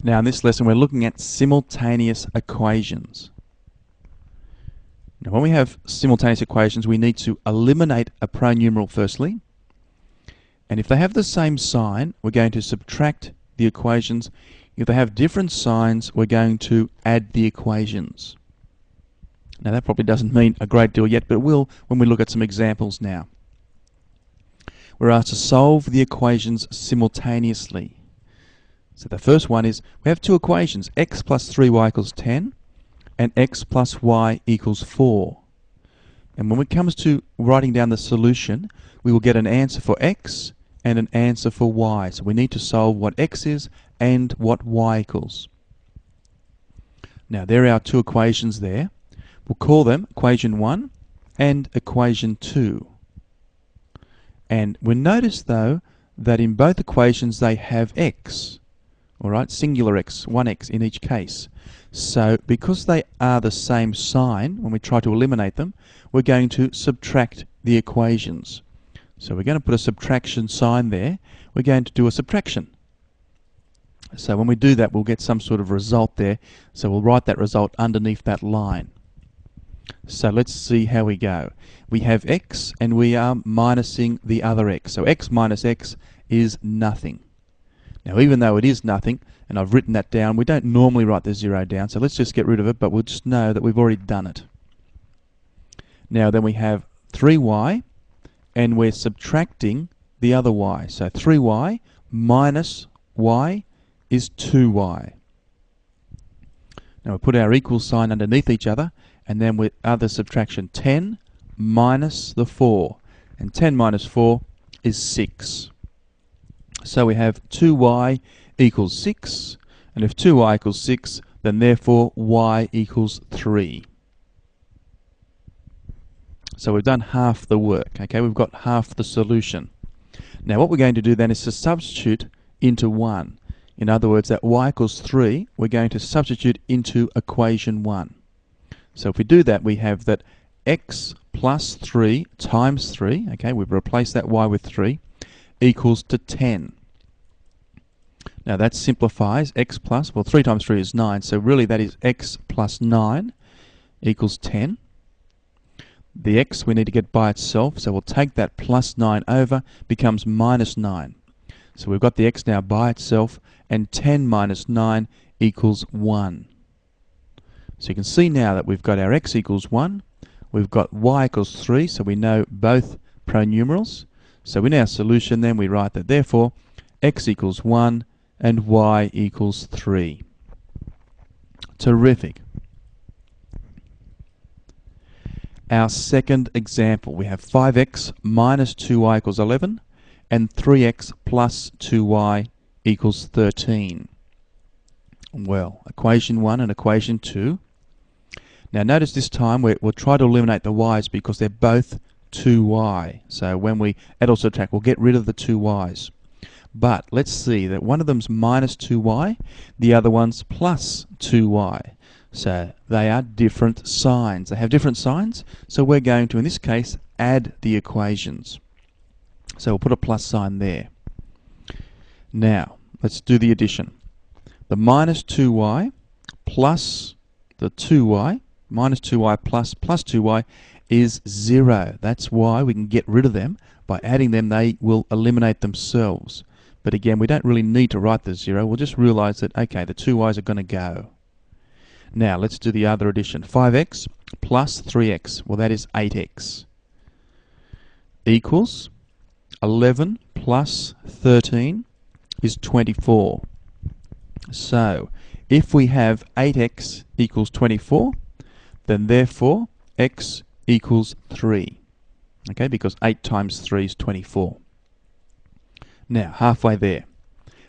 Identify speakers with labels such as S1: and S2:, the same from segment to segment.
S1: Now in this lesson we're looking at simultaneous equations. Now when we have simultaneous equations we need to eliminate a pronumeral firstly, and if they have the same sign we're going to subtract the equations. If they have different signs we're going to add the equations. Now that probably doesn't mean a great deal yet, but it will when we look at some examples now. We're asked to solve the equations simultaneously. So the first one is, we have two equations, x plus 3y equals 10 and x plus y equals 4. And when it comes to writing down the solution, we will get an answer for x and an answer for y. So we need to solve what x is and what y equals. Now there are our two equations there. We'll call them equation 1 and equation 2. And we'll notice though that in both equations they have x. Alright, singular x, 1x in each case. So because they are the same sign, when we try to eliminate them, we're going to subtract the equations. So we're going to put a subtraction sign there. We're going to do a subtraction. So when we do that we'll get some sort of result there. So we'll write that result underneath that line. So let's see how we go. We have x and we are minusing the other x. So x minus x is nothing. Now even though it is nothing, and I've written that down, we don't normally write the 0 down, so let's just get rid of it, but we'll just know that we've already done it. Now then we have 3y, and we're subtracting the other y. So 3y minus y is 2y. Now we put our equal sign underneath each other, and then with other subtraction, 10 minus the 4. And 10 minus 4 is 6. So we have 2y equals 6, and if 2y equals 6, then therefore y equals 3. So we've done half the work, okay? We've got half the solution. Now what we're going to do then is to substitute into 1. In other words, that y equals 3, we're going to substitute into equation 1. So if we do that, we have that x plus 3 times 3, okay, we've replaced that y with 3, equals to 10. Now that simplifies x plus, well 3 times 3 is 9, so really that is x plus 9 equals 10. The x we need to get by itself, so we'll take that plus 9 over, becomes minus 9. So we've got the x now by itself, and 10 minus 9 equals 1. So you can see now that we've got our x equals 1, we've got y equals 3, so we know both pronumerals. So in our solution then we write that therefore x equals 1 and y equals 3. Terrific. Our second example, we have 5x minus 2y equals 11 and 3x plus 2y equals 13. Well, equation 1 and equation 2. Now notice this time we'll try to eliminate the y's because they're both 2y. So when we add or subtract, we'll get rid of the 2y's. But let's see that one of them's minus 2y, the other one's plus 2y. So they are different signs. They have different signs, so we're going to, in this case, add the equations. So we'll put a plus sign there. Now, let's do the addition. The minus 2y plus the 2y, minus 2y plus 2y is 0. That's why we can get rid of them. By adding them, they will eliminate themselves. But again, we don't really need to write the 0. We'll just realize that, okay, the 2y's are going to go. Now, let's do the other addition. 5x plus 3x, well, that is 8x, equals 11 plus 13 is 24. So, if we have 8x equals 24, then therefore x equals 3. Okay, because 8 times 3 is 24. Now, halfway there.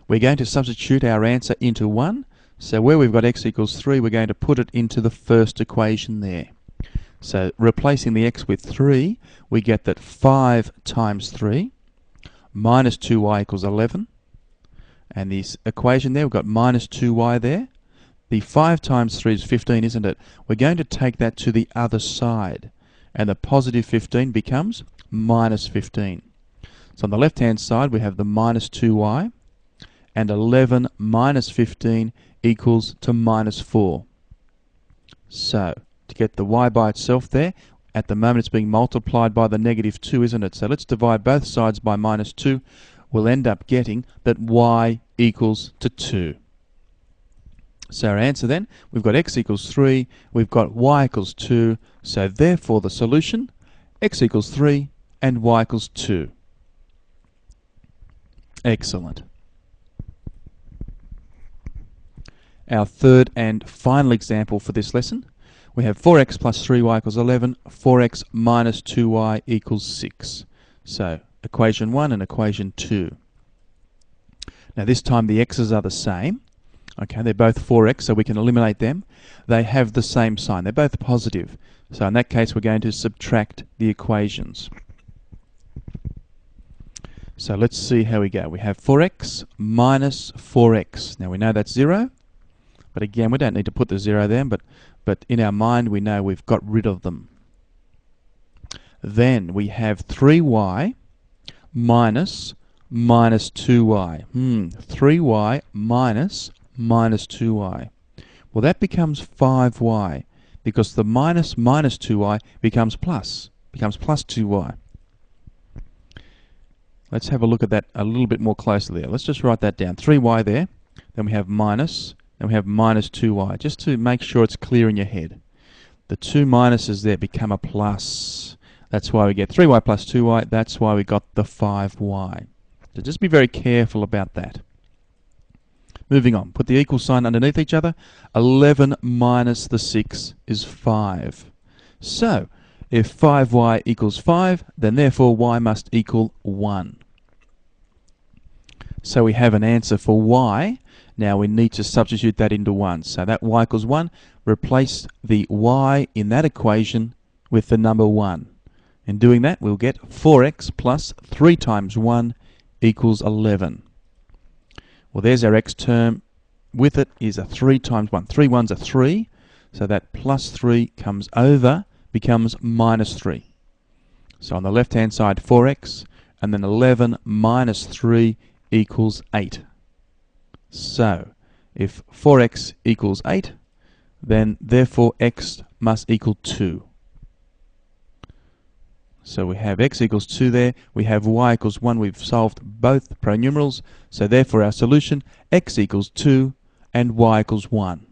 S1: We're going to substitute our answer into 1. So where we've got x equals 3, we're going to put it into the first equation there. So replacing the x with 3, we get that 5 times 3 minus 2y equals 11. And this equation there, we've got minus 2y there. The 5 times 3 is 15, isn't it? We're going to take that to the other side. And the positive 15 becomes minus 15. So on the left-hand side, we have the minus 2y. and 11 minus 15 equals to minus 4. So, to get the y by itself there, at the moment it's being multiplied by the negative 2, isn't it? So let's divide both sides by minus 2. We'll end up getting that y equals to 2. So our answer then, we've got x equals 3, we've got y equals 2, so therefore the solution, x equals 3 and y equals 2. Excellent. Our third and final example for this lesson, we have 4x plus 3y equals 11, 4x minus 2y equals 6. So equation 1 and equation 2. Now this time the x's are the same. Okay, they're both 4x, so we can eliminate them. They have the same sign. They're both positive. So in that case, we're going to subtract the equations. So let's see how we go. We have 4x minus 4x. Now we know that's 0. But again, we don't need to put the 0 there, but in our mind we know we've got rid of them. Then we have 3y minus 2y. 3y minus 2y. Well, that becomes 5y, because the minus 2y becomes plus 2y. Let's have a look at that a little bit more closely there. Let's just write that down. 3y there, then we have minus, then we have minus 2y, just to make sure it's clear in your head. The two minuses there become a plus. That's why we get 3y plus 2y, that's why we got the 5y. So just be very careful about that. Moving on, put the equal sign underneath each other. 11 minus the 6 is 5. So, if 5y equals 5, then therefore y must equal 1. So we have an answer for y. Now we need to substitute that into 1. So that y equals 1, replace the y in that equation with the number 1. In doing that, we'll get 4x plus 3 times 1 equals 11. Well, there's our x term. With it is a 3 times 1. 3 ones are 3, so that plus 3 comes over, becomes minus 3. So on the left-hand side, 4x, and then 11 minus 3 equals 8. So, if 4x equals 8, then therefore x must equal 2. So we have x equals 2 there, we have y equals 1, we've solved both pronumerals, so therefore our solution, x equals 2 and y equals 1.